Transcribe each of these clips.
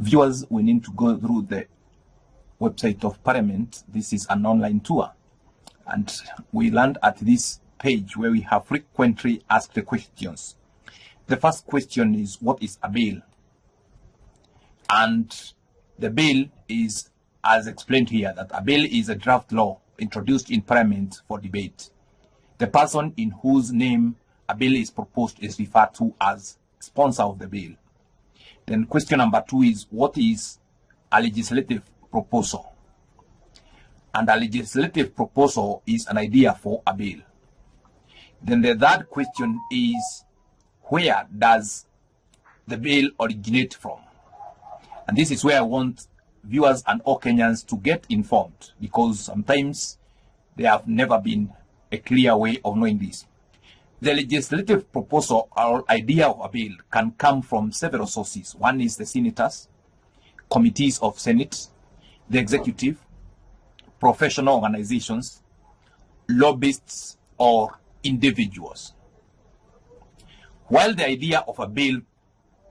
Viewers, we need to go through the website of Parliament. This is an online tour, and we land at this page where we have frequently asked questions. The first question is, what is a bill? And the bill is, as explained here, that a bill is a draft law introduced in Parliament for debate. The person in whose name a bill is proposed is referred to as sponsor of the bill. Then question number 2 is, what is a legislative proposal? And a legislative proposal is an idea for a bill. Then the third question is, where does the bill originate from? And this is where I want viewers and all Kenyans to get informed, because sometimes there have never been a clear way of knowing this. The legislative proposal or idea of a bill can come from several sources. One is the senators, committees of Senate, the executive, professional organizations, lobbyists, or individuals. While the idea of a bill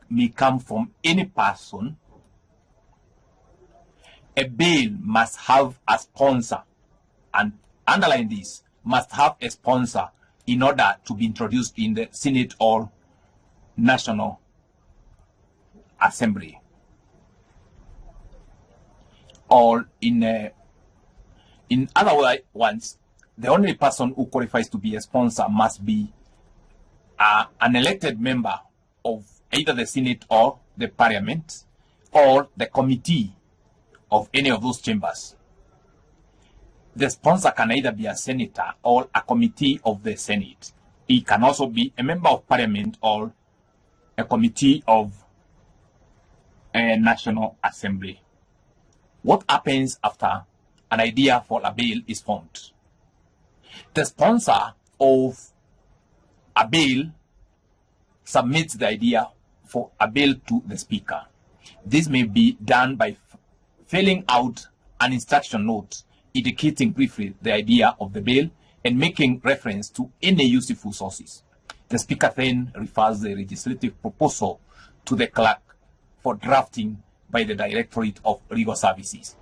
may come from any person, a bill must have a sponsor, and underline this, must have a sponsor in order to be introduced in the Senate or National Assembly. Or in other words, the only person who qualifies to be a sponsor must be an elected member of either the Senate or the Parliament or the committee of any of those chambers. The sponsor can either be a senator or a committee of the Senate. He can also be a member of Parliament or a committee of a National Assembly. What happens after an idea for a bill is formed? The sponsor of a bill submits the idea for a bill to the Speaker. This may be done by filling out an instruction note indicating briefly the idea of the bill and making reference to any useful sources. The Speaker then refers the legislative proposal to the clerk for drafting by the Directorate of Legal Services.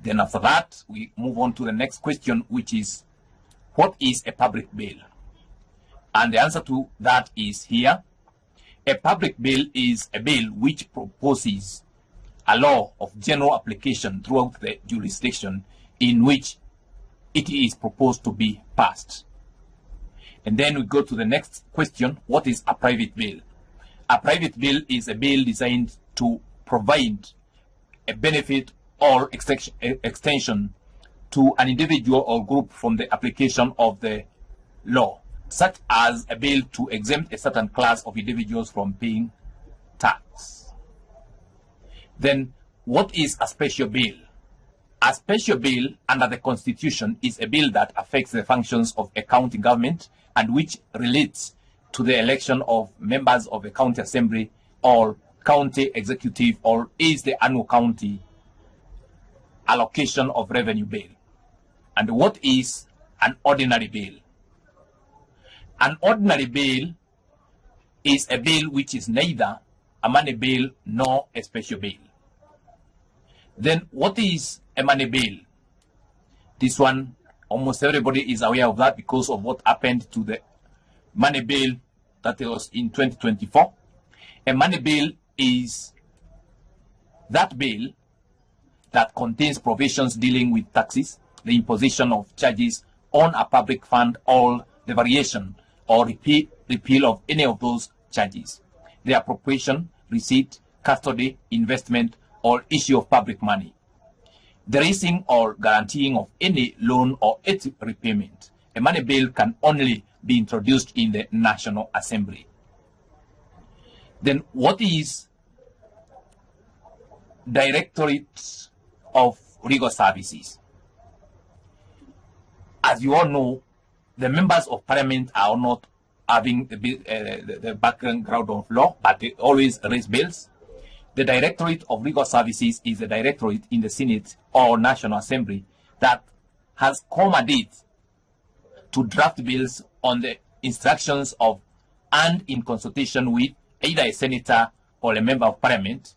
Then after that, we move on to the next question, which is, what is a public bill? And the answer to that is here. A public bill is a bill which proposes a law of general application throughout the jurisdiction in which it is proposed to be passed. And then we go to the next question, what is a private bill? A private bill is a bill designed to provide a benefit or extension to an individual or group from the application of the law, such as a bill to exempt a certain class of individuals from paying tax. Then, what is a special bill? A special bill under the Constitution is a bill that affects the functions of a county government and which relates to the election of members of a county assembly or county executive, or is the annual county allocation of revenue bill. And what is an ordinary bill? An ordinary bill is a bill which is neither a money bill nor a special bill. Then what is a money bill? This one, almost everybody is aware of that because of what happened to the money bill that was in 2024. A money bill is that bill that contains provisions dealing with taxes, the imposition of charges on a public fund, or the variation or repeal of any of those charges, the appropriation, receipt, custody, investment, or issue of public money, the raising or guaranteeing of any loan or its repayment. A money bill can only be introduced in the National Assembly. Then what is Directorate of Legal Services? As you all know, the members of Parliament are not having the background of law, but they always raise bills. The Directorate of Legal Services is a directorate in the Senate or National Assembly that has mandate to draft bills on the instructions of and in consultation with either a senator or a member of Parliament,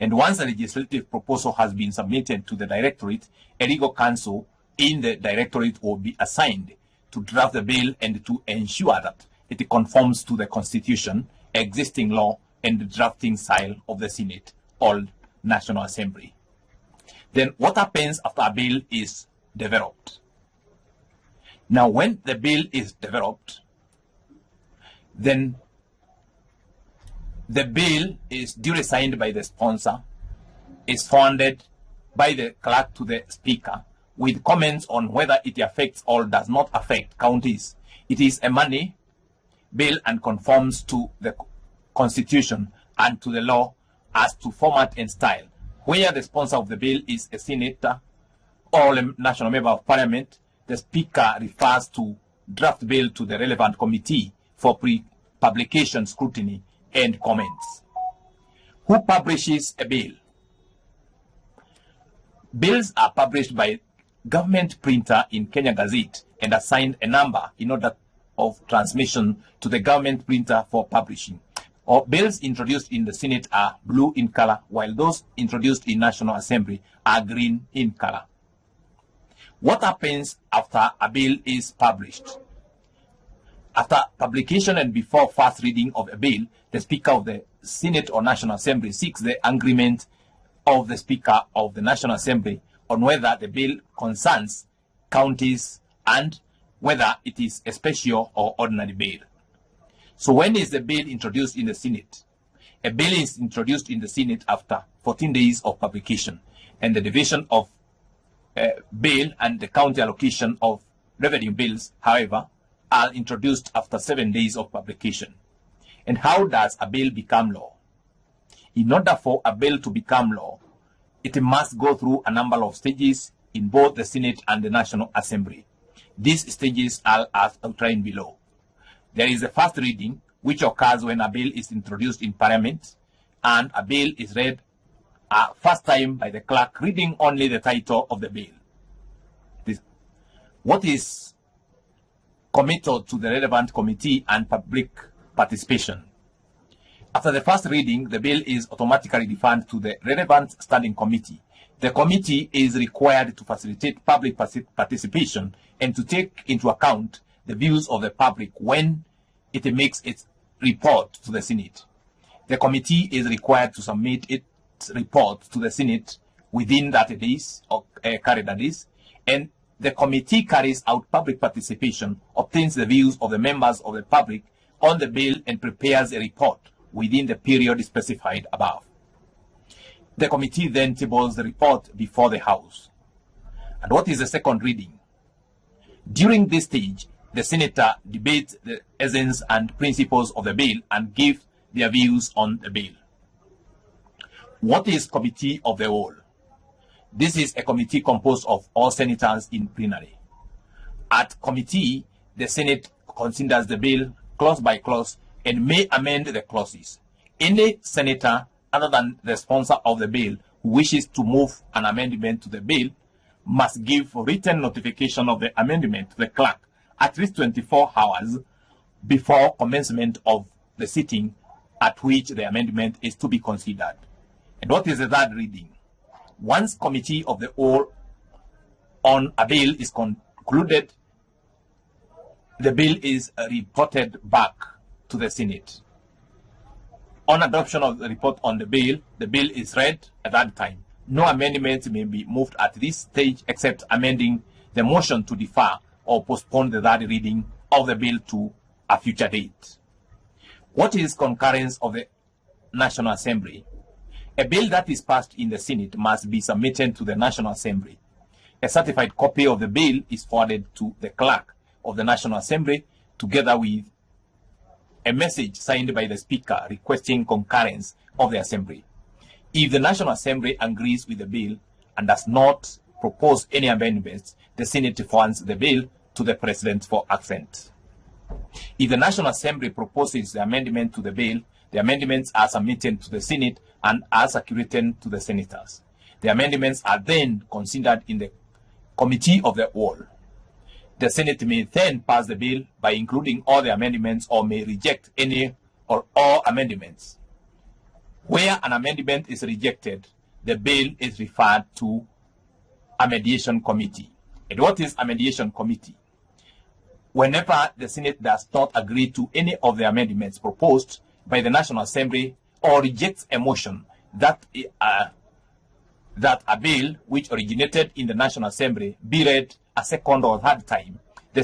And once a legislative proposal has been submitted to the Directorate, a legal counsel in the Directorate will be assigned to draft the bill and to ensure that it conforms to the Constitution, existing law, and the drafting style of the Senate or National Assembly. Then what happens after a bill is developed? Now, when the bill is developed, then the bill is duly signed by the sponsor, is forwarded by the clerk to the speaker with comments on whether it affects or does not affect counties. It is a money bill and conforms to the Constitution and to the law as to format and style. Where the sponsor of the bill is a senator or a national member of parliament, the speaker refers to draft bill to the relevant committee for pre-publication scrutiny and comments. Who publishes a bill? Bills are published by government printer in Kenya Gazette and assigned a number in order of transmission to the government printer for publishing. Or bills introduced in the Senate are blue in color, while those introduced in National Assembly are green in color. What happens after a bill is published? After publication and before first reading of a bill, the Speaker of the Senate or National Assembly seeks the agreement of the Speaker of the National Assembly on whether the bill concerns counties and whether it is a special or ordinary bill. So when is the bill introduced in the Senate? A bill is introduced in the Senate after 14 days of publication, and the division of bill and the county allocation of revenue bills, however, are introduced after 7 days of publication. And how does a bill become law? In order for a bill to become law, it must go through a number of stages in both the Senate and the National Assembly. These stages are as outlined below. There is a first reading, which occurs when a bill is introduced in Parliament, and a bill is read first time by the clerk, reading only the title of the bill. What is committed to the relevant committee and public participation? After the first reading, the bill is automatically referred to the relevant standing committee. The committee is required to facilitate public participation and to take into account the views of the public when it makes its report to the Senate. The committee is required to submit its report to the Senate within 30 days or calendar days, and the committee carries out public participation, obtains the views of the members of the public on the bill, and prepares a report within the period specified above. The committee then tables the report before the House. And what is the second reading? During this stage, the senator debates the essence and principles of the bill and gives their views on the bill. What is Committee of the Whole? This is a committee composed of all senators in plenary. At committee, the Senate considers the bill clause by clause and may amend the clauses. Any senator other than the sponsor of the bill who wishes to move an amendment to the bill must give written notification of the amendment to the clerk at least 24 hours before commencement of the sitting at which the amendment is to be considered. And what is the third reading? Once Committee of the Whole on a bill is concluded, the bill is reported back to the Senate. On adoption of the report on the bill is read at that time. No amendments may be moved at this stage except amending the motion to defer or postpone the third reading of the bill to a future date. What is concurrence of the National Assembly? A bill that is passed in the Senate must be submitted to the National Assembly. A certified copy of the bill is forwarded to the clerk of the National Assembly together with a message signed by the Speaker requesting concurrence of the Assembly. If the National Assembly agrees with the bill and does not propose any amendments, the Senate forwards the bill to the President for assent. If the National Assembly proposes the amendment to the bill, the amendments are submitted to the Senate and are circulated to the senators. The amendments are then considered in the Committee of the Whole. The Senate may then pass the bill by including all the amendments or may reject any or all amendments. Where an amendment is rejected, the bill is referred to a mediation committee. And what is a mediation committee? Whenever the Senate does not agree to any of the amendments proposed by the National Assembly or rejects a motion that a bill which originated in the National Assembly be read a second or third time, the